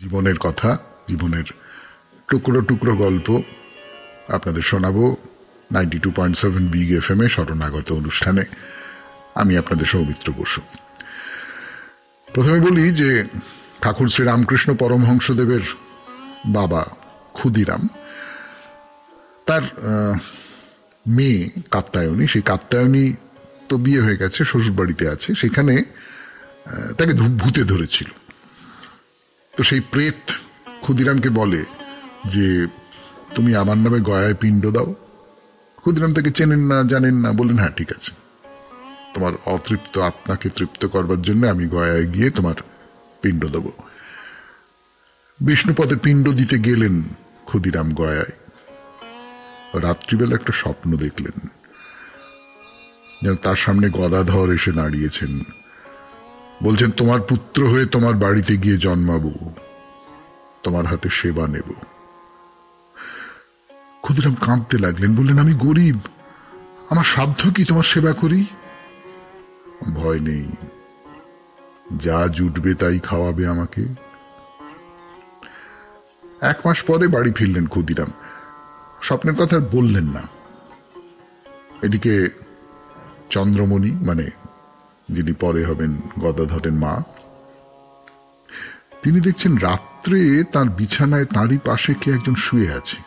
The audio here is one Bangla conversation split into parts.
জীবনের কথা, জীবনের টুকরো টুকরো গল্প আপনাদের শোনাবো 92.7 বিগ এফএম এ শরণাগত অনুষ্ঠানে। আমি আপনাদের সৌমিত্র বসু। প্রথমে বলি যে ঠাকুর শ্রী রামকৃষ্ণ পরমহংসদেবের বাবা ক্ষুদিরাম, তার মেয়ে কাত্যায়নী, সেই কাত্যায়নী তো বিয়ে হয়ে গেছে, শ্বশুর বাড়িতে আছে, সেখানে তাকে ভূতে ধরেছিল। তো সেই প্রেত ক্ষুদিরামকে বলে যে তুমি আমার নামে গয়ায় পিণ্ড দাও। ক্ষুদিরাম তাকে চেনেন না, জানেন না, বললেন হ্যাঁ ঠিক আছে, তোমার অতৃপ্ত আত্মাকে তৃপ্ত করবার জন্য আমি গয়ায় গিয়ে তোমার পিণ্ড দেব। বিষ্ণুপদে পিণ্ড দিতে গেলেন ক্ষুদিরাম গয়ায়। রাত্রিবেলা একটা স্বপ্ন দেখলেন, যেন তার সামনে গদাধর এসে দাঁড়িয়েছেন, বলছেন তোমার পুত্র হয়ে তোমার বাড়িতে গিয়ে জন্মাবো, তোমার হাতে সেবা নেব। ক্ষুদিরাম কাঁদতে লাগলেন, বললেন আমি গরিব, আমার সাধ্য কি তোমার সেবা করি? ভয় নেই, যা জুটবে তাই খাওয়াবে আমাকে। 1 মাস পরে বাড়ি ফিরলেন ক্ষুদিরাম। স্বপ্নের কথা বললেন না। এদিকে চন্দ্রমণি, মানে যিনি পরে হবেন গদাধরের মা, তিনি দেখছেন রাত্রে তার বিছানায় তাঁরই পাশে কে একজন শুয়ে আছে।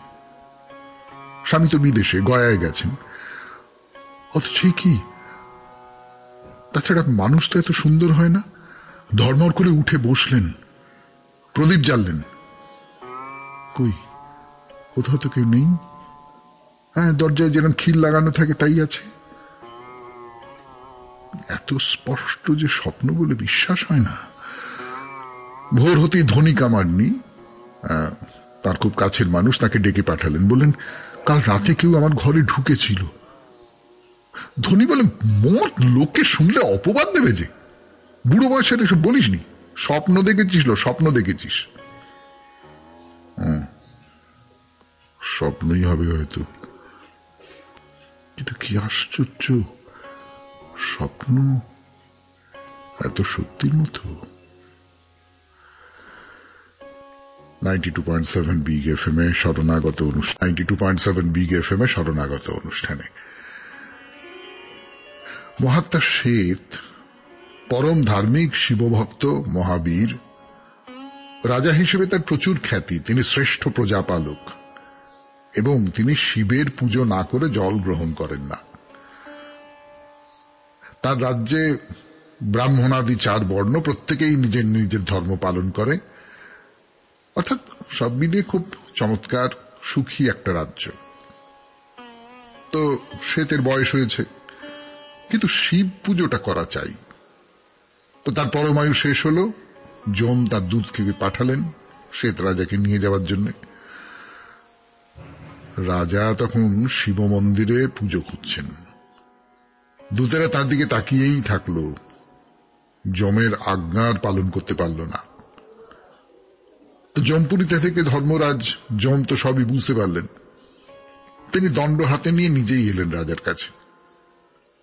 স্বামী তো বিদেশে, গয়ায় গেছেন, অথচ কি, তাছাড়া মানুষ তো এত সুন্দর হয় না। ধর্মর করে উঠে বসলেন, প্রদীপ জ্বাললেন, কই কোথাও তো কেউ নেই। হ্যাঁ, দরজায় যেরকম খিল লাগানো থাকে তাই আছে। এত স্পষ্ট যে স্বপ্ন বলে বিশ্বাস হয় না। ভোর হতেই ধনী কামারনি, তার খুব কাছের মানুষ, তাকে ডেকে পাঠালেন, বললেন কাল রাতে কেউ আমার ঘরে ঢুকেছিল। ধনী বলেন মোট লোকে শুনলে অপবাদ দেবে যে, বুড়ো বয়সের এসব বলিসনি, স্বপ্ন দেখেছিস, স্বপ্ন দেখেছিস। স্বপ্নই হবে হয়তো, কিন্তু কি আশ্চর্য, স্বপ্ন এত সত্যির মতো। 92.7 বিগ এফএম এ শরণাগত অনুষ্ঠান, 92.7 বিগ এফএম এ শরণাগত অনুষ্ঠানে মহাত্মা শ্বেত পরম ধার্মিক শিবভক্ত মহাবীর। রাজা হিসেবে তার প্রচুর খ্যাতি, তিনি শ্রেষ্ঠ প্রজাপালক এবং তিনি শিবের পুজো না করে জল গ্রহণ করেন না। তার রাজ্যে ব্রাহ্মণাদি 4 বর্ণ প্রত্যেকেই নিজের নিজের ধর্ম পালন করে, অর্থাৎ সব মিলিয়ে খুব চমৎকার সুখী একটা রাজ্য। তো শ্বেতের বয়স হয়েছে, কিন্তু শিব পুজোটা করা চাই। তো তার পরমায়ু শেষ হলো, যম তার দূতকে পাঠালেন শ্বেত রাজাকে নিয়ে যাওয়ার জন্য। রাজা তখন শিব মন্দিরে পুজো খুঁজছেন, দূতেরা তার দিকে তাকিয়েই থাকলো, যমের আজ্ঞার পালন করতে পারল না। তো যমপুরীতে থেকে ধর্মরাজ যম তো সবই বুঝতে পারলেন, তিনি দণ্ড হাতে নিয়ে নিজেই এলেন রাজার কাছে।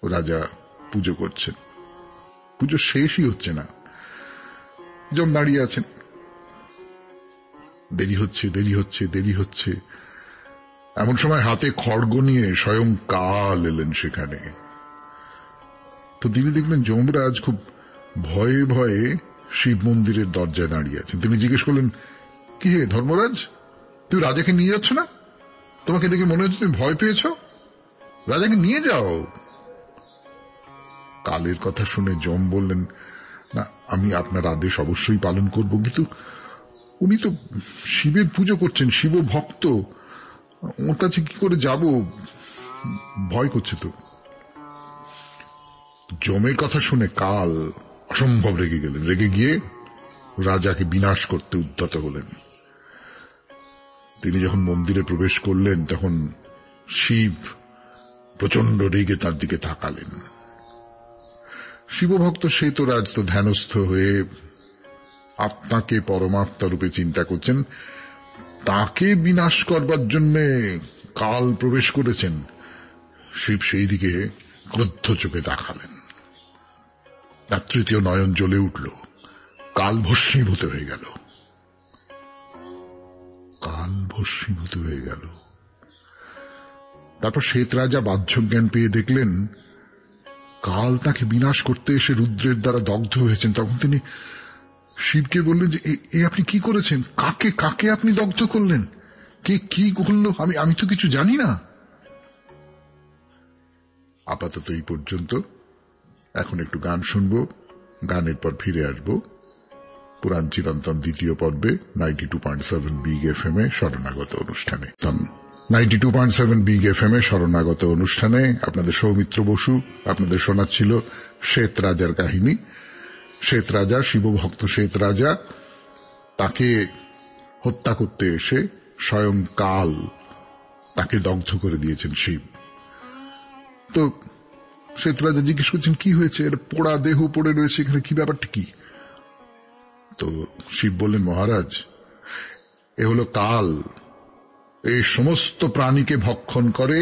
রাজা পুজো করছেন, পুজো শেষই হচ্ছে না, যম দাঁড়িয়ে আছেন, দেরি হচ্ছে দেরি হচ্ছে দেরি হচ্ছে। এমন সময় হাতে খড়গ নিয়ে স্বয়ং কাল এলেন সেখানে। তো তিনি দেখলেন যমরাজ খুব ভয়ে ভয়ে শিব মন্দিরের দরজায় দাঁড়িয়ে আছেন। তিনি জিজ্ঞেস করলেন, কি হে ধর্মরাজ, তুই রাজাকে নিয়ে যাচ্ছ না? তোমাকে দেখে মনে হচ্ছে তুমি ভয় পেয়েছ, রাজাকে নিয়ে যাও। কালের কথা শুনে যম বললেন, না, আমি আপনার আদেশ অবশ্যই পালন করব, কিন্তু উনি তো শিবের পুজো করছেন, শিব ভক্ত, ওর কাছে কি করে যাব, ভয় করছে তো। যমের কথা শুনে কাল অসম্ভব রেগে গেলেন, রেগে গিয়ে রাজাকে বিনাশ করতে উদ্যত হলেন। তিনি যখন মন্দিরে প্রবেশ করলেন তখন শিব প্রচন্ড রেগে তার দিকে তাকালেন। শিবভক্ত শ্বেতরাজ তো ধ্যানস্থ হয়ে আত্মাকে পরমাত্মা রূপে চিন্তা করছেন, তাকে বিনাশ করবার জন্য কাল প্রবেশ করেছেন। শিব সেই দিকে ক্রুদ্ধ চোখে তাকালেন, তার তৃতীয় নয়ন জ্বলে উঠল, কাল ভস্মীভূত হয়ে গেল। কাল ভস্মীভূত হয়ে গেল। তারপর শ্বেত রাজা বাহ্যজ্ঞান পেয়ে দেখলেন কাল তাকে বিনাশ করতে এসে রুদ্রের দ্বারা দগ্ধ হয়েছেন। তখন তিনি শিবকে বললেন যে এ আপনি কি করেছেন? কাকে কাকে আপনি দগ্ধ করলেন? কে কি করলো? আমি তো কিছু জানি না। আপাতত এই পর্যন্ত। এখন একটু গান শুনবো, গানের পর ফিরে আসবো পুরাণ চিরন্তন দ্বিতীয় পর্বে 92.7 বিগ এফএম এ শরণাগত অনুষ্ঠানে। 92.7 বিগ এফএম এ শরণাগত অনুষ্ঠানে আপনাদের সৌমিত্র বসু আপনাদের শোনাচ্ছিল শ্বেত রাজার কাহিনী। শ্বেত রাজা, শিবভক্ত শ্বেত রাজা, তাকে হত্যা করতে এসে স্বয়ং কাল তাকে দগ্ধ করে দিয়েছেন শিব। তো শ্বেত রাজা জিজ্ঞেস করছেন কি হয়েছে? এর পোড়া দেহ পড়ে রয়েছে এখানে, কি ব্যাপারটা কি? তো শিব বললেন, মহারাজ, এ হলো কাল, এই সমস্ত প্রাণীকে ভক্ষণ করে,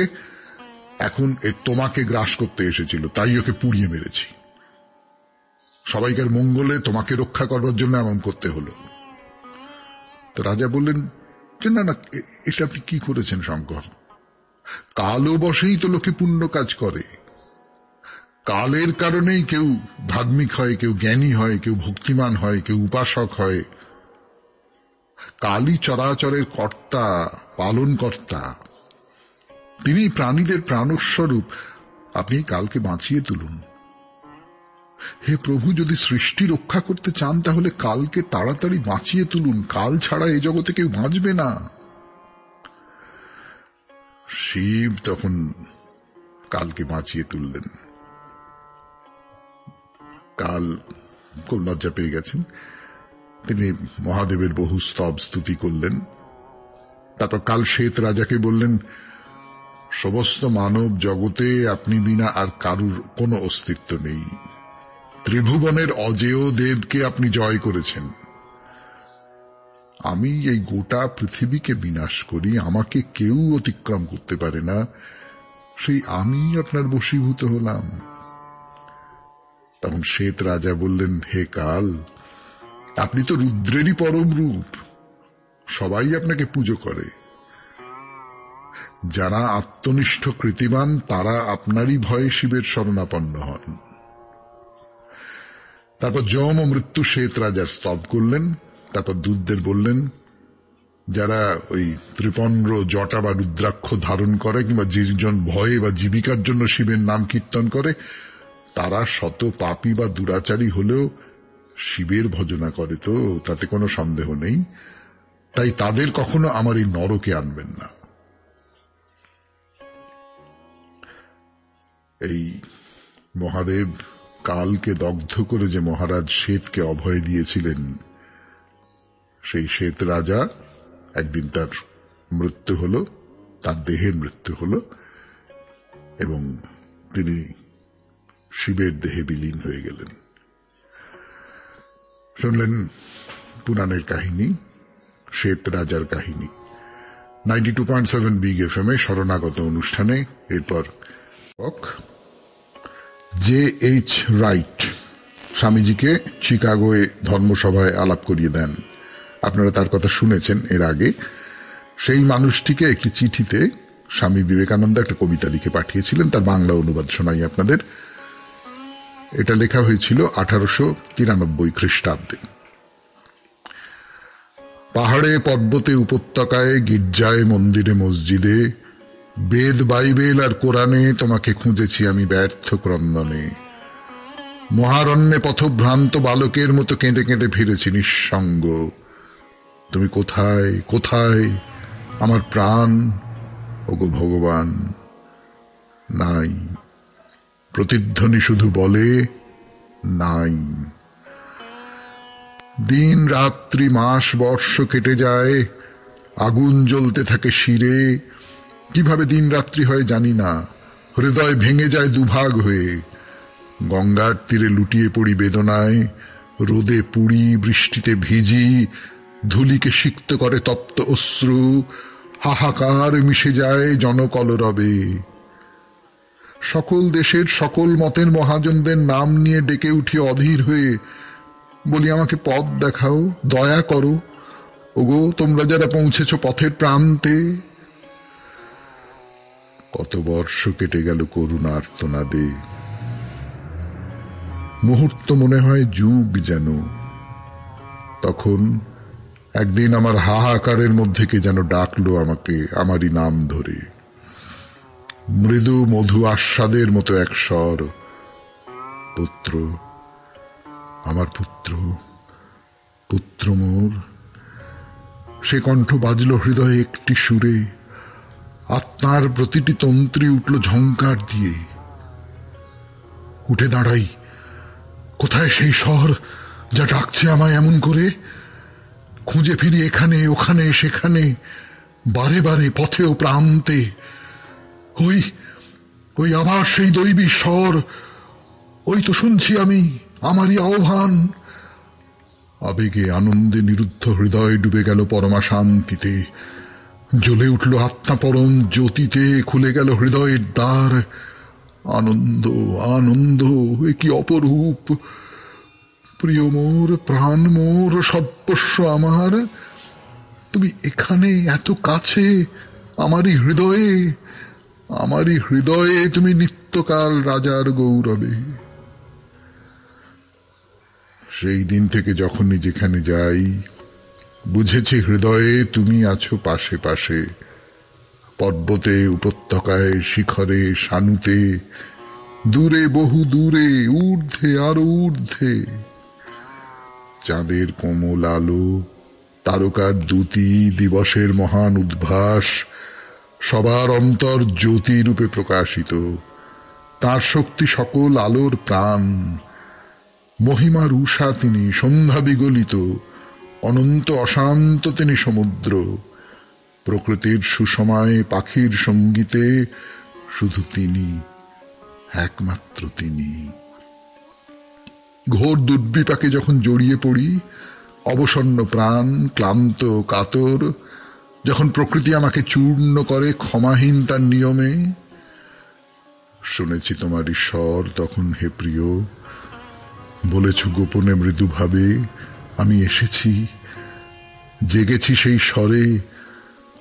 এখন এ তোমাকে গ্রাস করতে এসেছিল, তাই ওকে পুড়িয়ে মেরেছি। সবাইকার মঙ্গলে তোমাকে রক্ষা করবার জন্য এমন করতে হলো। তো রাজা বললেন যে না না, এটা আপনি কি করেছেন শঙ্কর? কালও বসেই তো লোকে পুণ্য কাজ করে। কালের কারণেই কেউ ধার্মিক হয়, কেউ জ্ঞানী হয়, কেউ ভক্তিমান হয়, কেউ উপাসক হয়। কালই চরাচরের কর্তা, পালন কর্তা, তিনি প্রাণীদের প্রাণস্বরূপ। আপনি কালকে বাঁচিয়ে তুলুন। হে প্রভু, যদি সৃষ্টি রক্ষা করতে চান তাহলে কালকে তাড়াতাড়ি বাঁচিয়ে তুলুন। কাল ছাড়া এই জগতে কেউ বাঁচবে না। শিব তখন কালকে বাঁচিয়ে তুললেন। কাল খুব লজ্জা পেয়ে গেছেন। তিনি মহাদেবের বহু স্তব স্তুতি করলেন। তারপর কাল শ্বেত রাজাকে বললেন, সমস্ত মানব জগতে আপনি বিনা আর কারুর কোনো অস্তিত্ব নেই। ত্রিভুবনের অজেয় দেবকে আপনি জয় করেছেন। আমি এই গোটা পৃথিবীকে বিনাশ করি, আমাকে কেউ অতিক্রম করতে পারে না, সেই আমি আপনার বশীভূত হলাম। তখন শ্বেত রাজা বললেন, হে কাল, আপনি তো রুদ্রেরই পরম রূপ, সবাই আপনাকে পুজো করে। যারা আত্মনিষ্ঠ কৃতিমান তারা আপনারই ভয়ে শিবের শরণাপন্ন হন। তারপর যম ও মৃত্যু শ্বেত রাজার স্তব করলেন। তারপর দূতদের বললেন, যারা ওই ত্রিপন্র জটা বা রুদ্রাক্ষ ধারণ করে কিংবা যেজন ভয়ে বা জীবিকার জন্য শিবের নাম কীর্তন করে, তারা শত পাপী বা দুরাচারী হলেও শিবের ভজনা করে, তো তাতে কোনো সন্দেহ নেই। তাই তাদের কখনো আমার এই নরকে আনবেন না। এই মহাদেব কালকে দগ্ধ করে যে মহারাজ শ্বেতকে অভয় দিয়েছিলেন, সেই শ্বেত রাজা একদিন তার মৃত্যু হল, তার দেহের মৃত্যু হল এবং তিনি শিবের দেহে বিলীন হয়ে গেলেন। শুনলেন পুরাণের কাহিনী, শ্বেত রাজার কাহিনী। 92.7 বিগ এফএম এ শরণাগত অনুষ্ঠানে এরপর J.H. রাইট স্বামীজিকে চিকাগোয় ধর্মসভায় আলাপ করিয়ে দেন। আপনারা তার কথা শুনেছেন এর আগে। সেই মানুষটিকে একটি চিঠিতে স্বামী বিবেকানন্দ একটা কবিতা লিখে পাঠিয়েছিলেন, তার বাংলা অনুবাদ শোনাই আপনাদের। এটা লেখা হয়েছিল 1893 খ্রিস্টাব্দে। পাহাড়ে পর্বতে উপত্যকায়, গির্জায় মন্দিরে মসজিদে, বেদ বাইবেল আর কোরআনে তোমাকে খুঁজেছি আমি ব্যর্থ ক্রন্দনে। মহারণ্যে পথভ্রান্ত বালকের মতো কেঁদে কেঁদে ফিরেছি নিঃসঙ্গ। তুমি কোথায় কোথায় আমার প্রাণ, ওগো ভগবান? নাই, প্রতিধ্বনি শুধু বলে নাই। দিন রাত্রি মাস বর্ষ কেটে যায়, আগুন জ্বলতে থাকে শিরে। কিভাবে দিন রাত্রি হয় জানি না, হৃদয় ভেঙে যায় দুভাগ হয়ে। গঙ্গার তীরে লুটিয়ে পড়ি বেদনায়, রোদে পুড়ি বৃষ্টিতে ভিজি, ধুলিকে সিক্ত করে তপ্ত অশ্রু। হাহাকার মিশে যায় জনকলরবে। সকল দেশের সকল মতের মহাজনদের নাম নিয়ে ডেকে উঠি অধীর হয়ে, বলি আমাকে পথ দেখাও, দয়া করো, ওগো তোমরা যারা পৌঁছেছ পথের প্রান্তে, কত বর্ষ কেটে গেল করুণা আর্তনাদে, মুহূর্ত মনে হয় যুগ যেন। তখন একদিন আমার হাহাকারের মধ্যে কে যেন ডাকলো আমাকে আমারই নাম ধরে, মৃদু মধু আস্বাদের মতো এক স্বর, পুত্র, আমার পুত্র, পুত্র মোর। সে কণ্ঠ বাজল হৃদয়ে একটি সুরে, আত্মার প্রতিটি তন্ত্রী উঠল ঝংকার দিয়ে। উঠে দাঁড়াই, কোথায় সেই স্বর যা ডাকছে আমায় এমন করে? খুঁজে ফিরি এখানে ওখানে সেখানে, বারে বারে পথে ও প্রান্তে। ওই ওই আবার সেই দৈবী স্বর, ওই তো শুনছি আমি আমারই আহ্বান। আবেগে আনন্দে নিরুদ্ধ হৃদয় ডুবে গেল পরমা শান্তিতে, জ্বলে উঠল আত্মা পরম জ্যোতিতে, খুলে গেল হৃদয়ের দ্বার। আনন্দ আনন্দ, এ কি অপরূপ! প্রিয় মোর, প্রাণ মোর, সর্বস্ব আমার, তুমি এখানে এত কাছে, আমারই হৃদয়ে, আমারই হৃদয়ে তুমি নিত্যকাল রাজার গৌরবে। সেই দিন থেকে যখনই যেখানে যাই, বুঝেছি হৃদয়ে তুমি আছো পাশে পাশে, পর্বতে উপত্যকায় শিখরে শানুতে, দূরে বহু দূরে, ঊর্ধ্বে আরো ঊর্ধ্বে। চাঁদের কোমল আলো, তারকার দ্যুতি, দিবসের মহান উদ্ভাস, সবার অন্তর জ্যোতি রূপে প্রকাশিত। তার শক্তি সকল আলোর প্রাণ, মহিমার উষা তিনি, সন্ধ্যা বিগলিত, অনন্ত অশান্ত তিনি সমুদ্র। প্রকৃতির সুসময় পাখির সঙ্গীতে শুধু তিনি, একমাত্র তিনি। ঘোর দুর্বিপাকে যখন জড়িয়ে পড়ি, অবসন্ন প্রাণ, ক্লান্ত কাতর, যখন প্রকৃতি আমাকে চূর্ণ করে ক্ষমাহীন তার নিয়মে, শুনেছি তোমার ঈশ্বর তখন, হে প্রিয়, বলেছ গোপনে মৃদুভাবে, আমি এসেছি, জেগেছি সেই স্বরে,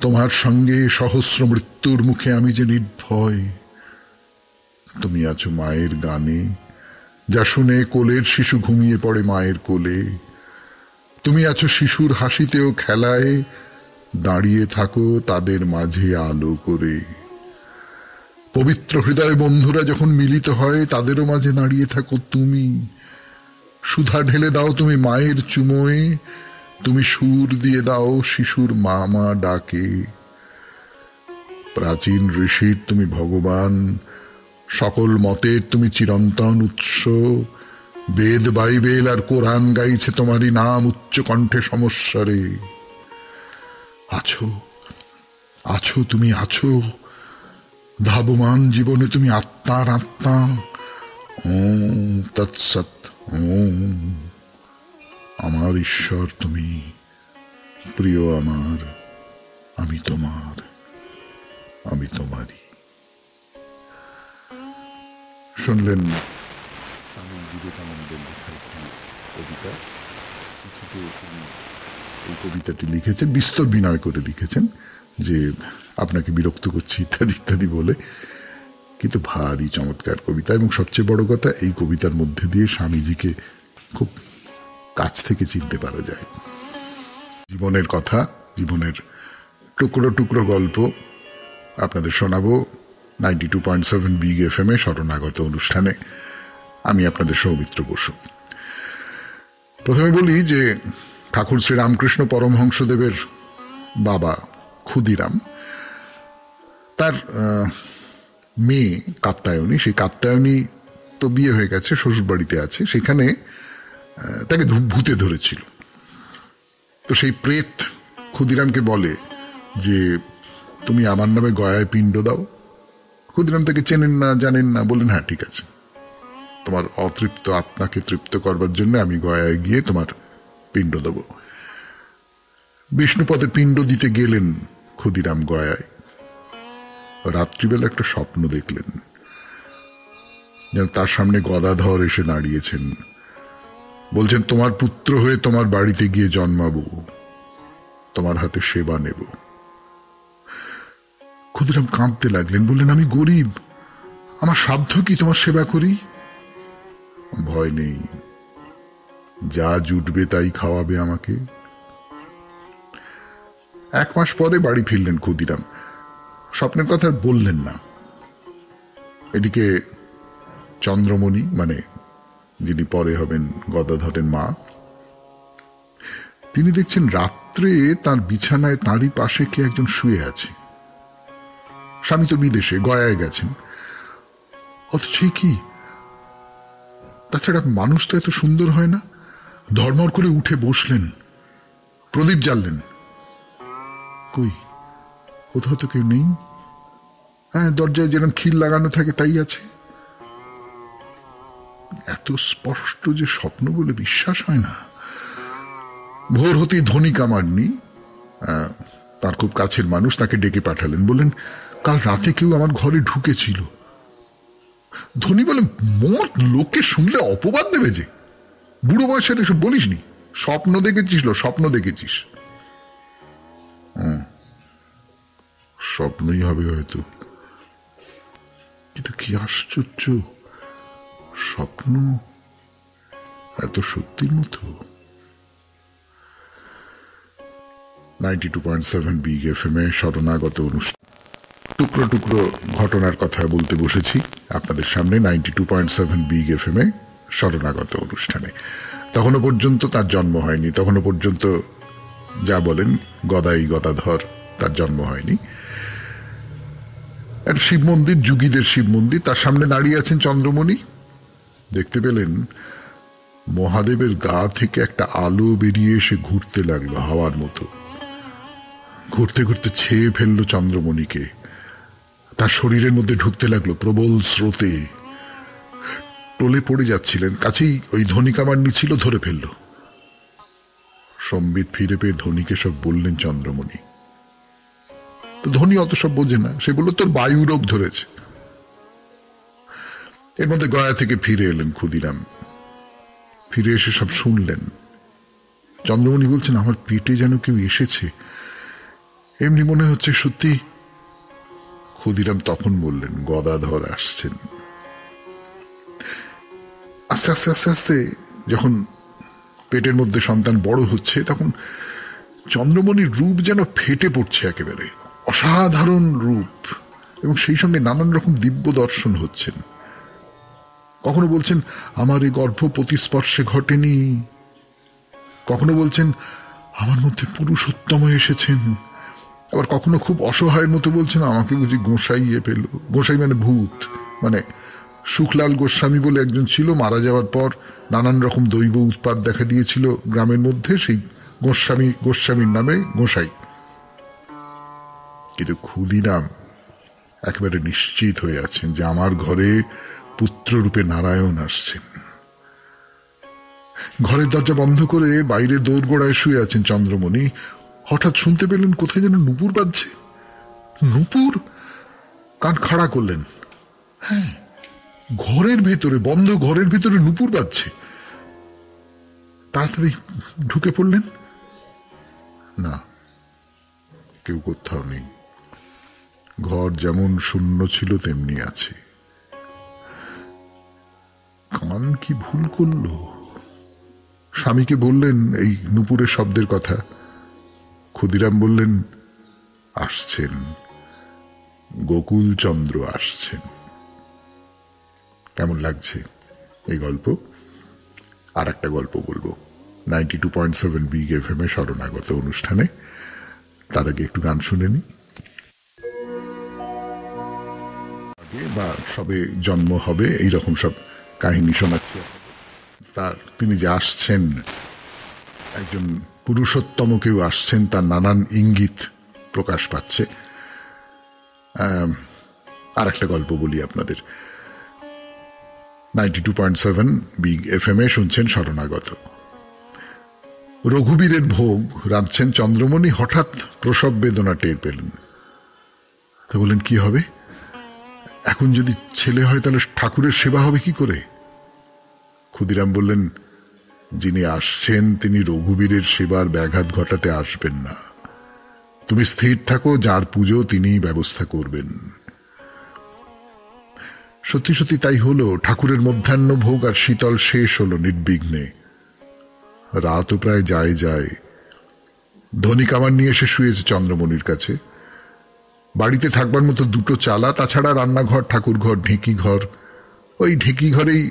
তোমার সঙ্গে সহস্র মৃত্যুর মুখে আমি যে নির্ভয়। তুমি আছো মায়ের গানে, যা শুনে কোলের শিশু ঘুমিয়ে পড়ে মায়ের কোলে। তুমি আছো শিশুর হাসিতেও খেলায়, দাঁড়িয়ে থাকো তাদের মাঝে আলো করে। পবিত্র হৃদয় বন্ধুরা যখন মিলিত হয়, তাদেরও মাঝে দাঁড়িয়ে থাকো তুমি। সুধা ঢেলে দাও তুমি মায়ের চুমোয়, তুমি সুর দিয়ে দাও শিশুর মা মা ডাকে। প্রাচীন ঋষির তুমি ভগবান, সকল মতের তুমি চিরন্তন উৎস। বেদ বাইবেল আর কোরআন গাইছে তোমারই নাম উচ্চ কণ্ঠে সমস্বরে। আছো, আছো, তুমি আছো, ধাবমান জীবনে তুমি আত্মার আত্মা। ওম তৎসৎ। ওম। আমার ঈশ্বর তুমি, প্রিয় আমার, আমি তোমার, আমি তোমারই। শুনলেন স্বামী বিবেকানন্দের লেখা একটি কবিতা। চিঠিতে তিনি এই কবিতাটি লিখেছেন, বিস্তর বিনয় করে লিখেছেন যে আপনাকে বিরক্ত করছি ইত্যাদি ইত্যাদি বলে, কিন্তু ভারী চমৎকার কবিতা। এবং সবচেয়ে বড় কথা, এই কবিতার মধ্যে দিয়ে স্বামীজিকে খুব কাছ থেকে চিনতে পারা যায়। জীবনের কথা, জীবনের টুকরো টুকরো গল্প আপনাদের শোনাবো 92.7 বিগ FM এ শরণাগত অনুষ্ঠানে। আমি আপনাদের সৌমিত্র বসু। প্রথমে বলি যে ঠাকুর শ্রী রামকৃষ্ণ পরমহংসদেবের বাবা ক্ষুদিরাম, তার মেয়ে কাত্যায়নী, সেই কাত্যায়নী তো বিয়ে হয়ে গেছে, শ্বশুরবাড়িতে আছে, সেখানে তাকে ভূতে ধরেছিল। তো সেই প্রেত ক্ষুদিরামকে বলে যে তুমি আমার নামে গয়ায় পিণ্ড দাও। ক্ষুদিরাম তাকে চেনেন না, জানেন না, বললেন হ্যাঁ ঠিক আছে, তোমার অতৃপ্ত আত্মাকে তৃপ্ত করবার জন্য আমি গয়ায় গিয়ে তোমার পিণ্ড দেব। বিষ্ণুপদে পিণ্ড দিতে গেলেন ক্ষুদিরাম গয়ায়। রাত্রিবেলা একটা স্বপ্ন দেখলেন, যেন তার সামনে গদাধর এসে দাঁড়িয়েছেন, বলছেন তোমার পুত্র হয়ে তোমার বাড়িতে গিয়ে জন্মাবো, তোমার হাতে সেবা নেব। ক্ষুদিরাম কাঁদতে লাগলেন, বললেন, আমি গরিব, আমার সাধ্য কি তোমার সেবা করি? ভয় নেই, যা জুটবে তাই খাওয়াবে আমাকে। 1 মাস পরে বাড়ি ফিরলেন ক্ষুদিরাম। স্বপ্নের কথা আর বললেন না। এদিকে চন্দ্রমণি, মানে যিনি পরে হবেন গদাধরের মা, তিনি দেখছেন রাত্রে তার বিছানায় তাঁরই পাশে কে একজন শুয়ে আছে। স্বামী তো বিদেশে, গয়ায় গেছেন, অথচ কি, তাছাড়া মানুষ তো এত সুন্দর হয় না। ধর্মর করে উঠে বসলেন, প্রদীপ জ্বাললেন। কই, কোথাও তো কেউ নেই। হ্যাঁ, দরজায় যেরকম খিল লাগানো থাকে তাই আছে। এত স্পষ্ট যে স্বপ্ন বলে বিশ্বাস হয় না। ভোর হতেই ধনী কামারনি, তার খুব কাছের মানুষ, তাকে ডেকে পাঠালেন। বললেন, কাল রাতে কেউ আমার ঘরে ঢুকেছিল। ধনী বলে, মোট লোকে শুনলে অপবাদ দেবে যে, বুড়ো বয়সের এসব বলিসনি, স্বপ্ন দেখেছিস, স্বপ্ন দেখেছিস। স্বপ্নই হবে হয়তো, কিন্তু কি আশ্চর্য, স্বপ্ন এত সত্যির মতো। 92.7 বিগ এফএম এ শরণাগত অনুষ্ঠান, টুকরো টুকরো ঘটনার কথা বলতে বসেছি আপনাদের সামনে 92.7 বিগ এফএম এ শরণাগত অনুষ্ঠানে। তখনও পর্যন্ত তার জন্ম হয়নি, তখনও পর্যন্ত যা বলেন গদাই গদাধর, তার জন্ম হয়নি। একটা শিব মন্দির, যুগীদের শিব মন্দির, তার সামনে দাঁড়িয়ে আছেন চন্দ্রমণি। দেখতে পেলেন মহাদেবের গা থেকে একটা আলো বেরিয়ে এসে ঘুরতে লাগলো হাওয়ার মতো। ঘুরতে ঘুরতে ছেয়ে ফেললো চন্দ্রমণিকে, তার শরীরের মধ্যে ঢুকতে লাগলো প্রবল স্রোতে। টলে পড়ে যাচ্ছিলেন, কাছেই ওই ধনী কামারনি ছিল, ধরে ফেলল। সম্বিত ফিরে পেয়ে ধনীকে সব বললেন চন্দ্রমণি। তো ধনী অত সব বোঝে না, সে বলল, তোর বায়ু রোগ ধরেছে। এর মধ্যে গয়া থেকে ফিরে এলেন ক্ষুদিরাম। ফিরে এসে সব শুনলেন। চন্দ্রমণি বলছেন, আমার পেটে যেন কেউ এসেছে, এমনি মনে হচ্ছে সত্যি। ক্ষুদিরাম তখন বললেন, গদাধর আসছেন। আস্তে আস্তে আস্তে আস্তে যখন পেটের মধ্যে সন্তান বড় হচ্ছে, তখন চন্দ্রমণির রূপ যেন ফেটে পড়ছে, একেবারে অসাধারণ রূপ, এবং সেই সঙ্গে নানান রকম দিব্য দর্শন হচ্ছেন। কখনো বলছেন, আমার এই গর্ভ প্রতিস্পর্শে ঘটেনি। কখনো বলছেন, আমার মধ্যে পুরুষোত্তম এসেছেন। আবার কখনো খুব অসহায়ের মতো বলছেন, আমাকে বুঝি গোসাই পেল। গোসাই মানে ভূত, মানে সুখলাল গোস্বামী বলে একজন ছিল, মারা যাওয়ার পর নানান রকম দৈব উৎপাত দেখা দিয়েছিল গ্রামের মধ্যে, সেই গোস্বামীর নামে গোসাই। কিন্তু ক্ষুদিরাম একেবারে নিশ্চিত হয়ে আছেন যে আমার ঘরে পুত্ররূপে নারায়ণ আসছেন। ঘরের দরজা বন্ধ করে বাইরে দোরগোড়ায় শুয়ে আছেন চন্দ্রমণি। হঠাৎ শুনতে পেলেন কোথায় যেন নুপুর বাজছে। নুপুর! কান খাড়া করলেন। হ্যাঁ, ঘরের ভেতরে, বন্ধ ঘরের ভেতরে নুপুর বাজছে। তাড়াতাড়ি ঢুকে পড়লেন। না, কেউ কোথাও নেই। ঘর যেমন শূন্য ছিল তেমনি আছে। কান কি ভুল করলো? স্বামীকে বললেন এই নুপুরের শব্দের কথা। ক্ষুদিরাম বললেন, আসছেন, গোকুল চন্দ্র আসছেন। কেমন লাগছে এই গল্প? আর একটা গল্প বলবো 92.7 বিগ এফএম এ শরণাগত অনুষ্ঠানে। তার আগে একটু গান শুনে নি। বা সবে জন্ম হবে এইরকম সব কাহিনী শোনাচ্ছে। তিনি যে আসছেন, একজন পুরুষোত্তম কেউ আসছেন, তার নানান ইঙ্গিত প্রকাশ পাচ্ছে। আর একটা গল্প বলি আপনাদের। 92.7 বিগ এফএম এ শুনছেন শরণাগত। রঘুবীরের ভোগ রাঁধছেন চন্দ্রমণি। হঠাৎ প্রসব বেদনা টের পেলেন। তা বললেন, কি হবে এখন? যদি ছেলে হয় তাহলে ঠাকুরের সেবা হবে কি করে? ক্ষুদিরাম বললেন, যিনি আসছেন তিনি রঘুবীরের সেবার ব্যাঘাত ঘটাতে আসবেন না। তুমি স্থির থাকো, যার পুজো তিনিই ব্যবস্থা করবেন। সত্যি সত্যি তাই হলো। ঠাকুরের মধ্যাহ্ন ভোগ আর শীতল শেষ হলো নির্বিঘ্নে। রাতও প্রায় যায়। ধনী কামান নিয়ে এসে শুয়েছে চন্দ্রমণির কাছে। বাড়িতে থাকবার মতো দুটো চালা, তাছাড়া রান্নাঘর, ঠাকুর ঘর, ঢেঁকি ঘর। ওই ঢেঁকি ঘরেই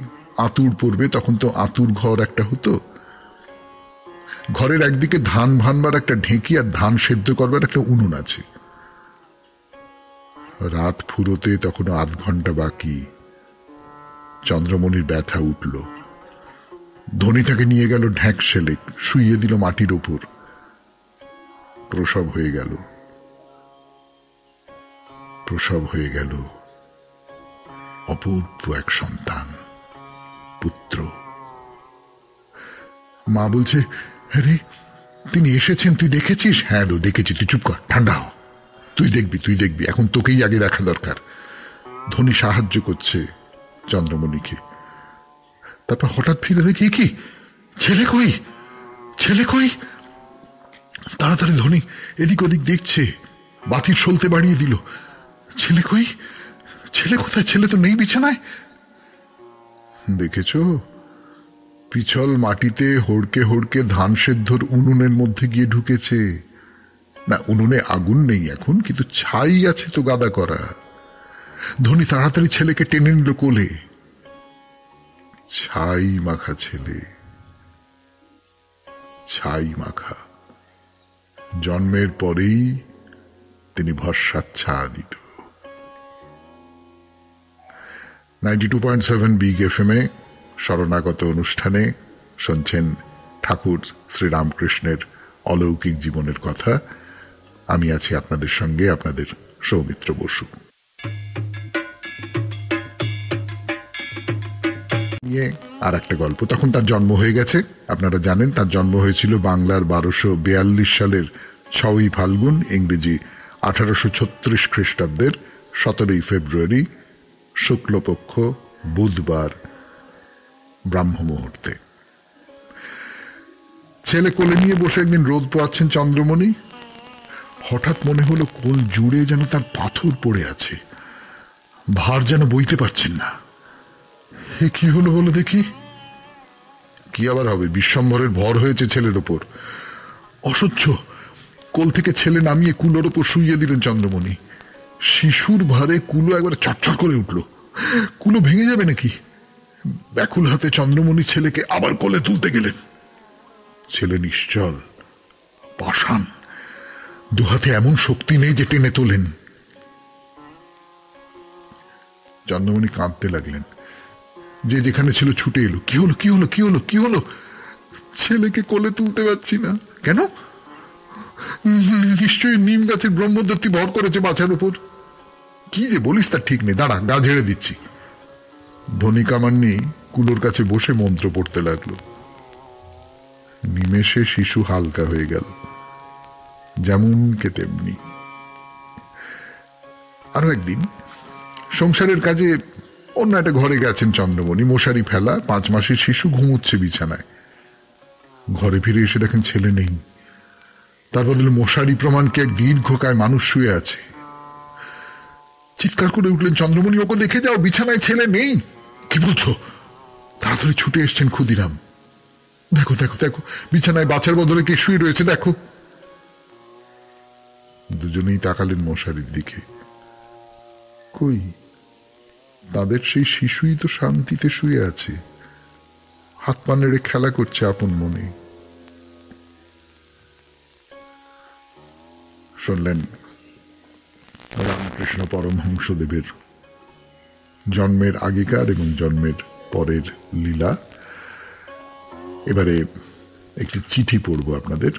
আঁতুড় পড়বে, তখন তো আঁতুড় ঘর একটা হতো। ঘরের একদিকে ধান ভানবার একটা ঢেঁকি আর ধান সেদ্ধ করবার একটা উনুন আছে। রাত ফুরোতে তখনও আধ ঘন্টা বাকি। চন্দ্রমণির ব্যথা উঠল। ধনী তাকে নিয়ে গেল ঢ্যাক সেলে, শুইয়ে দিল মাটির ওপর। প্রসব হয়ে গেল। অপূর্ব এক সন্তান, পুত্র। মা বলছে, আরে তিনি এসেছেন, তুই দেখেছিস? হ্যাঁ দো দেখেছি, তুই চুপ কর, ঠান্ডা হ। তুই দেখবি, এখন তোকেই আগে দেখা দরকার। ধনী সাহায্য করছে চন্দ্রমণিকে। তারপর হঠাৎ ফিরে দেখি, কি ছেলে কই? তাড়াতাড়ি ধনী এদিক ওদিক দেখছে, বাতির সলতে বাড়িয়ে দিল। ছেলে কই? ছেলে কোথায়? ছেলে তো নেই বিছানায়। দেখেছ, পিছল মাটিতে হড়কে ধান সেদ্ধর উনুনের মধ্যে গিয়ে ঢুকেছে। না, উনুনে আগুন নেই এখন, কিন্তু ছাই আছে তো গাদা করা। ধনী তাড়াতাড়ি ছেলেকে টেনে নিল কোলে। ছাই মাখা ছেলে, জন্মের পরেই তিনি ভস্মাচ্ছাদিত। 92.7 বিগ এফএমে শরণাগত অনুষ্ঠানে শুনছেন ঠাকুর শ্রীরামকৃষ্ণের অলৌকিক জীবনের কথা। আমি আছি আপনাদের সঙ্গে, আপনাদের সৌমিত্র বসু। নিয়ে আর একটা গল্প। তখন তার জন্ম হয়ে গেছে। আপনারা জানেন তার জন্ম হয়েছিল বাংলার 1242 সালের 6ই ফাল্গুন, ইংরেজি 1836 খ্রিস্টাব্দের 17ই ফেব্রুয়ারি, শুক্লপক্ষ বুধবার, ব্রাহ্ম মুহূর্তে। ছেলে কোলে নিয়ে বসে একদিন রোদ পোয়াচ্ছেন চন্দ্রমণি। হঠাৎ মনে হলো কোল জুড়ে যেন তার পাথর পড়ে আছে, ভার যেন বইতে পারছেন না। এ কি হলো বলো দেখি? কি আবার হবে, বিশ্বম্ভরের ভর হয়েছে ছেলের ওপর। অসহ্য। কোল থেকে ছেলে নামিয়ে কুলোর ওপর শুইয়ে দিলেন চন্দ্রমণি। শিশুর ভারে কুলো একবার চটচট করে উঠল। কুলো ভেঙে যাবে নাকি? ব্যাকুল হাতে চন্দ্রমণি ছেলেকে আবার কোলে তুলতে গেলেন। ছেলে নিশ্চল, পাষাণ, দুহাতে এমন শক্তি নেই যে টেনে তোলেন। চন্দ্রমণি কাঁদতে লাগলেন। যে যেখানে ছিল ছুটে এলো। কি হলো? ছেলেকে কোলে তুলতে পারছি না। কেন? নিশ্চয়ই নিম গাছের ব্রহ্মদত্তি ভর করেছে বাছার উপর। কি যে বলিস তার ঠিক নেই, দাঁড়া, গা ঝেড়ে দিচ্ছি। ধনী কামান্নি কুলোর কাছে বসে মন্ত্র পড়তে লাগলো। নিমেষে শিশু হালকা হয়ে গেল, যেমন কে তেমনি। আরো একদিন সংসারের কাজে অন্য একটা ঘরে গেছেন চন্দ্রমণি। মশারি ফেলা, 5 মাসের শিশু ঘুমুচ্ছে বিছানায়। ঘরে ফিরে এসে দেখেন ছেলে নেই। তার বদলে মশারি প্রমাণকে এক দীর্ঘকায় মানুষ শুয়ে আছে। চিৎকার করে উঠলেন চন্দ্রমণি, ওকে দেখে যাও, বিছানায় ছেলে নেই। কি বলছো? তাড়াতাড়ি ছুটে এসছেন ক্ষুদিরাম। দেখো, বিছানায় বাছার বদলে কে শুয়ে রয়েছে, দেখো। দুজনেই তাকালেন মশারির দিকে। কই, তাদের সেই শিশুই তো শান্তিতে শুয়ে আছে, হাত পা নেড়ে খেলা করছে আপন মনে। শুনলেন রামকৃষ্ণ পরমহংসদেবের জন্মের আগেকার এবং জন্মের পরের লীলা। এবারে একটি চিঠি পড়ব আপনাদের।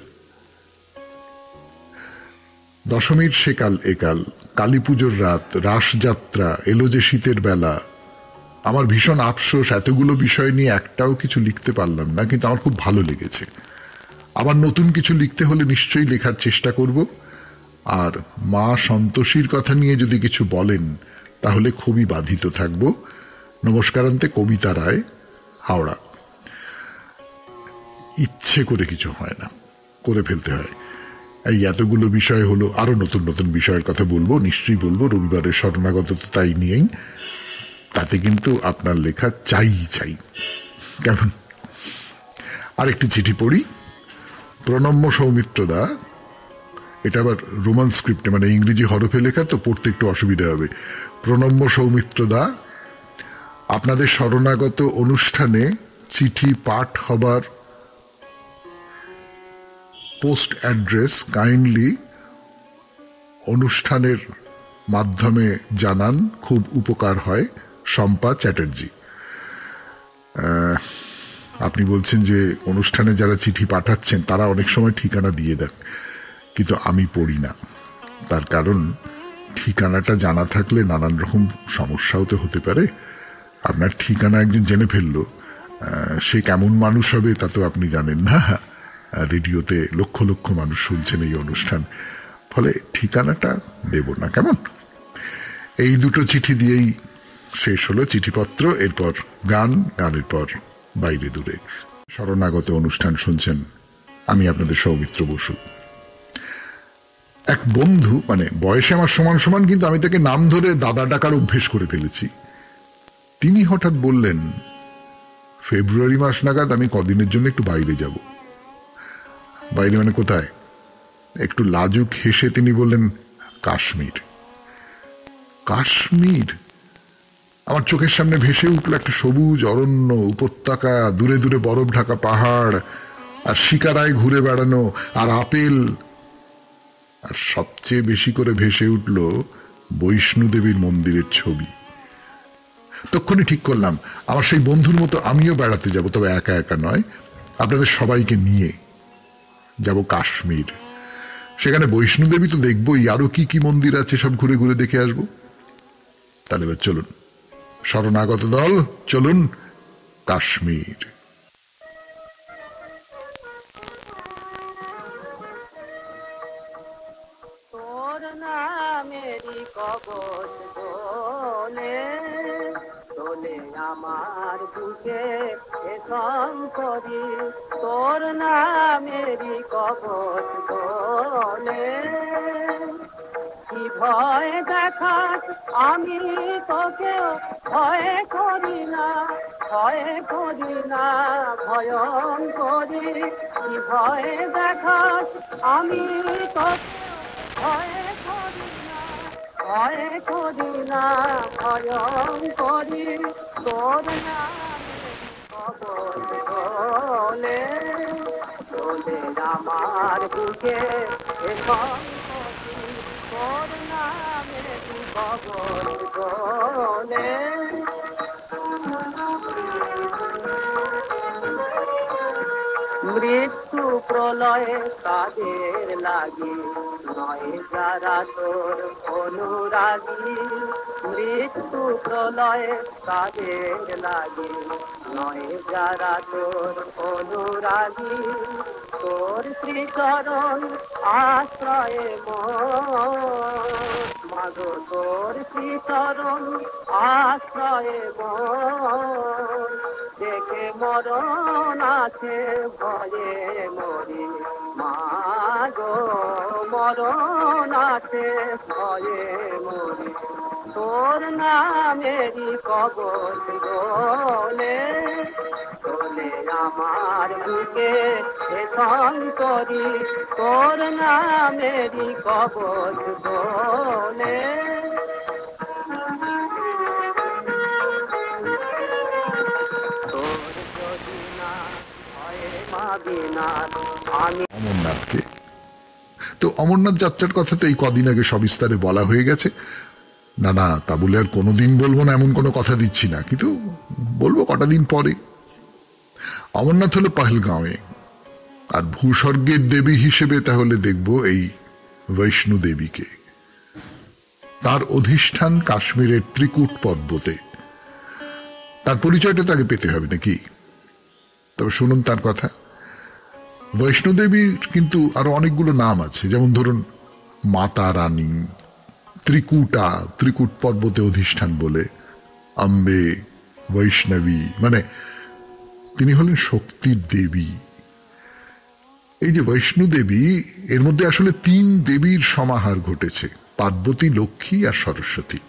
দশমীর সেকাল একাল, কালী পুজোর রাত, রাসযাত্রা, এলো যে শীতের বেলা। আমার ভীষণ আফসোস, এতগুলো বিষয় নিয়ে একটাও কিছু লিখতে পারলাম না, কিন্তু আমার খুব ভালো লেগেছে। আবার নতুন কিছু লিখতে হলে নিশ্চয়ই লেখার চেষ্টা করব। আর মা সন্তোষীর কথা নিয়ে যদি কিছু বলেন তাহলে খুবই বাধিত থাকব। নমস্কারান্তে, কবিতা রায়, হাওড়া। ইচ্ছে করে কিছু হয় না, করে ফেলতে হয়। এই এতগুলো বিষয় হলো, আরো নতুন নতুন বিষয়ের কথা বলবো, নিশ্চয়ই বলবো। রবিবারের শরণাগত তো তাই নিয়েই, তাতে কিন্তু আপনার লেখা চাই চাই। কেমন? আরেকটি চিঠি পড়ি। প্রণম্য সৌমিত্র দা, এটা আবার রোমান স্ক্রিপ্টে, মানে ইংরেজি হরফে লেখা, তো পড়তে একটু অসুবিধা হবে। প্রণম্য সৌমিত্র দা, আপনাদের শরণাগত অনুষ্ঠানে চিঠি পাঠ হবার পোস্ট অ্যাড্রেস কাইন্ডলি অনুষ্ঠানের মাধ্যমে জানান, খুব উপকার হয়। শম্পা চ্যাটার্জি। আপনি বলছেন যে অনুষ্ঠানে যারা চিঠি পাঠাচ্ছেন তারা অনেক সময় ঠিকানা দিয়ে দেন, কিন্তু আমি পড়ি না। তার কারণ ঠিকানাটা জানা থাকলে নানান রকম সমস্যাও তো হতে পারে। আপনার ঠিকানা একজন জেনে ফেললো, সে কেমন মানুষ হবে তা তো আপনি জানেন না। রেডিওতে লক্ষ লক্ষ মানুষ শুনছেন এই অনুষ্ঠান, ফলে ঠিকানাটা দেব না, কেমন? এই দুটো চিঠি দিয়েই শেষ হলো চিঠিপত্র। এরপর গান, গানের পর বাইরে দূরে। শরণাগত অনুষ্ঠান শুনছেন, আমি আপনাদের সৌমিত্র বসু। এক বন্ধু, মানে বয়সে আমার সমান সমান, কিন্তু আমি তাকে নাম ধরে দাদা ডাকার অভ্যেস করে ফেলেছি। তিনি হঠাৎ বললেন, ফেব্রুয়ারি মাস নাগাদ আমি কদিনের জন্য একটু বাইরে যাব। বাইরে মানে কোথায়? একটু লাজুক হেসে তিনি বললেন, কাশ্মীর। কাশ্মীর? আমার চোখের সামনে ভেসে উঠল একটা সবুজ অরণ্য, উপত্যকা, দূরে দূরে বরফ ঢাকা পাহাড়, আর শিকারায় ঘুরে বেড়ানো, আর আপেল। আর সবচেয়ে বেশি করে ভেসে উঠল বৈষ্ণু দেবীর মন্দিরের ছবি। তখনই ঠিক করলাম, আমার সেই বন্ধুর মতো আমিও বেড়াতে যাব, তবে একা একা নয়, আপনাদের সবাইকে নিয়ে যাব কাশ্মীর। সেখানে বৈষ্ণু দেবী তো দেখবই, আরো কি কি মন্দির আছে সব ঘুরে ঘুরে দেখে আসবো। তাহলে এবার চলুন শরণাগত দল, চলুন কাশ্মীর। তোর নামেরই কবচ দোলে দোলে আমার বুকে শঙ্করী, তোর নামেরই কবচ দোলে। কি ভয় দেখাস আমি তোকেও ভয় করি না, ভয় করি না ভয়ঙ্করী। কি ভয় দেখাস আমি তোকে ভয় করি না, ভয় করি না ভয়ঙ্করী। তোর নামে কবর দোলে দোলে আমার বুকে শঙ্করী, তোর নামে কবর দোলে। মৃত্যু প্রলয়ে তাদের লাগি নয় যারা তোর অনুরাগী। মৃত্যু প্রলয়ে তাদের লাগি নয় যারা তোর অনুরাগী। তোর শ্রীচরণ আশ্রয়ে মাগো, তোর শ্রীচরণ আশ্রয়ে দেখে মরণ আছে ভয়ে মরি, মাগো মরণ আছে ভয়ে মরি। তোর নামেরই কবচ দোলে দোলে আমার বুকে শঙ্করী, তোর নামেরই কবচ দোলে। অমরনাথকে, তো অমরনাথ যাত্রার কথা তো এই কদিন আগে সবিস্তারে বলা হয়ে গেছে। না না, তা বলে আর কোনোদিন বলবো না এমন কোনো কথা দিচ্ছি না, কিন্তু বলবো কটা দিন পরে। অমরনাথ হলো পহলগাঁওয়ে, আর ভূস্বর্গের দেবী হিসেবে তাহলে দেখব এই বৈষ্ণু দেবীকে। তার অধিষ্ঠান কাশ্মীরের ত্রিকুট পর্বতে। তার পরিচয়টা তাকে পেতে হবে নাকি? তবে শুনুন তার কথা। বৈষ্ণোদেবীর কিন্তু আরো অনেকগুলো নাম আছে, যেমন ধরুন মাতা রানী, ত্রিকুটা, ত্রিকুট পর্বতে অধিষ্ঠান বলে, আম্বে, বৈষ্ণবী, মানে তিনি হলেন শক্তির দেবী। এই যে বৈষ্ণু দেবী, এর মধ্যে আসলে 3 দেবীর সমাহার ঘটেছে, পার্বতী, লক্ষ্মী আর সরস্বতী।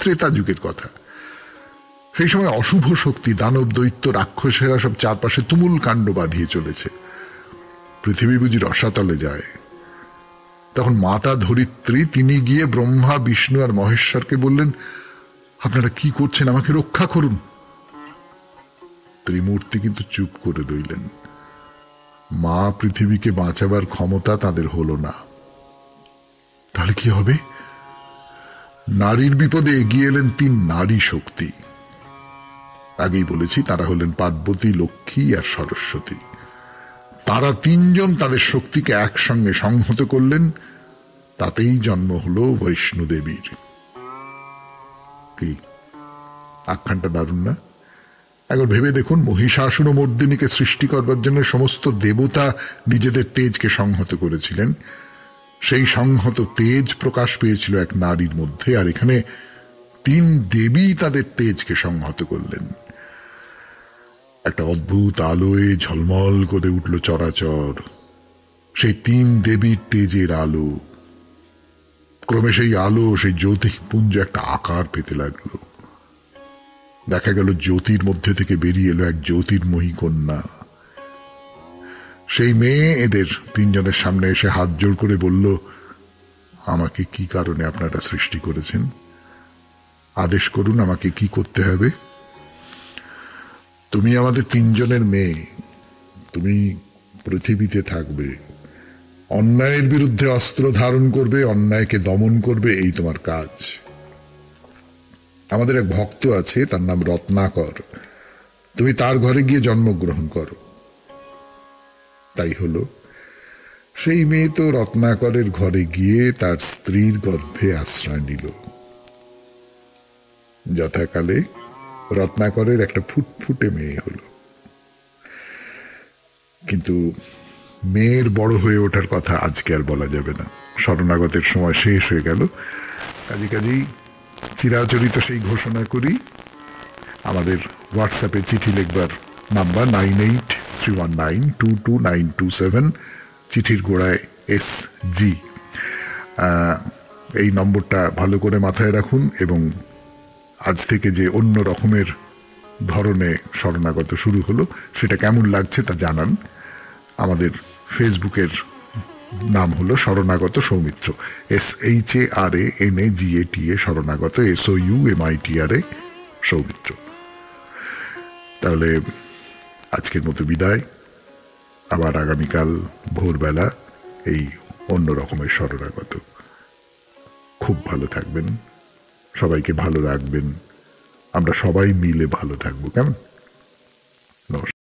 ত্রেতা যুগের কথা। সেই সময় অশুভ শক্তি, দানব, দৈত্য, রাক্ষসেরা সব চারপাশে তুমুল কাণ্ড বাঁধিয়ে চলেছে। পৃথিবী বুঝি রসাতলে যায়। তখন মাতা ধরিত্রী, তিনি গিয়ে ব্রহ্মা, বিষ্ণু আর মহেশ্বরকে বললেন, আপনারা কি করছেন, আমাকে রক্ষা করুন। ত্রিমূর্তি কিন্তু চুপ করে রইলেন। মা পৃথিবীকে বাঁচাবার ক্ষমতা তাদের হলো না। তাহলে কি হবে? নারীর বিপদে এগিয়ে এলেন 3 নারী শক্তি। আগেই বলেছি, তারা হলেন পার্বতী, লক্ষ্মী আর সরস্বতী। তারা 3 জন তাদের শক্তিকে একসঙ্গে সংহত করলেন, তাতেই জন্ম হলো বৈষ্ণু দেবীর। কি আখ্যানটা দারুণ না? একবার ভেবে দেখুন, মহিষাসুর মর্দিনীকে সৃষ্টি করবার জন্য সমস্ত দেবতা নিজেদের তেজকে সংহত করেছিলেন। সেই সংহত তেজ প্রকাশ পেয়েছিল এক নারীর মধ্যে, আর এখানে 3 দেবী তাদের তেজকে সংহত করলেন। একটা অদ্ভুত আলোয় ঝলমল করে উঠল চরাচর। সেই 3 দেবীর তেজের আলো। ক্রমে সেই আলো, সেই জ্যোতিপুঞ্জ একটা আকার পেতে লাগলো। দেখা গেল জ্যোতির মধ্যে থেকে বেরিয়ে এলো এক জ্যোতির্ময়ী কন্যা। সেই মেয়ে এদের 3 জনের সামনে এসে হাত জোড় করে বলল, আমাকে কি কারণে আপনারা সৃষ্টি করেছেন? আদেশ করুন, আমাকে কি করতে হবে? তুমি আমাদের 3 জনের মেয়ে, তুমি পৃথিবীতে থাকবে, অন্যায়ের বিরুদ্ধে অস্ত্র ধারণ করবে, অন্যায়কে দমন করবে, এই তোমার কাজ। আমাদের এক ভক্ত আছে, তার নাম রত্নাকর, তুমি তার ঘরে গিয়ে জন্মগ্রহণ করো। তাই হলো। সেই মেয়ে তো রত্নাকরের ঘরে গিয়ে তার স্ত্রীর গর্ভে আশ্রয় নিল। যথাকালে রত্নাকরের একটা ফুটফুটে মেয়ে হলো। কিন্তু মেয়ের বড় হয়ে ওঠার কথা আজকে আর বলা যাবে না, শরণাগতের সময় শেষ হয়ে গেল। কাজেই চিরাচরিত সেই ঘোষণা করি, আমাদের হোয়াটসঅ্যাপে চিঠি লিখবার নাম্বার 9831922927, চিঠির গোড়ায় SG। এই নম্বরটা ভালো করে মাথায় রাখুন, এবং আজ থেকে যে অন্য রকমের ধরনে শরণাগত শুরু হলো, সেটা কেমন লাগছে তা জানান। আমাদের ফেসবুকের নাম হলো শরণাগত সৌমিত্র, SHARANAGATA শরণাগত, SOUMITRA সৌমিত্র। তাহলে আজকের মতো বিদায়। আবার আগামীকাল ভোরবেলা এই অন্য রকমের শরণাগত। খুব ভালো থাকবেন, সবাইকে ভালো রাখবেন, আমরা সবাই মিলে ভালো থাকবো, কেমন? নমস্কার।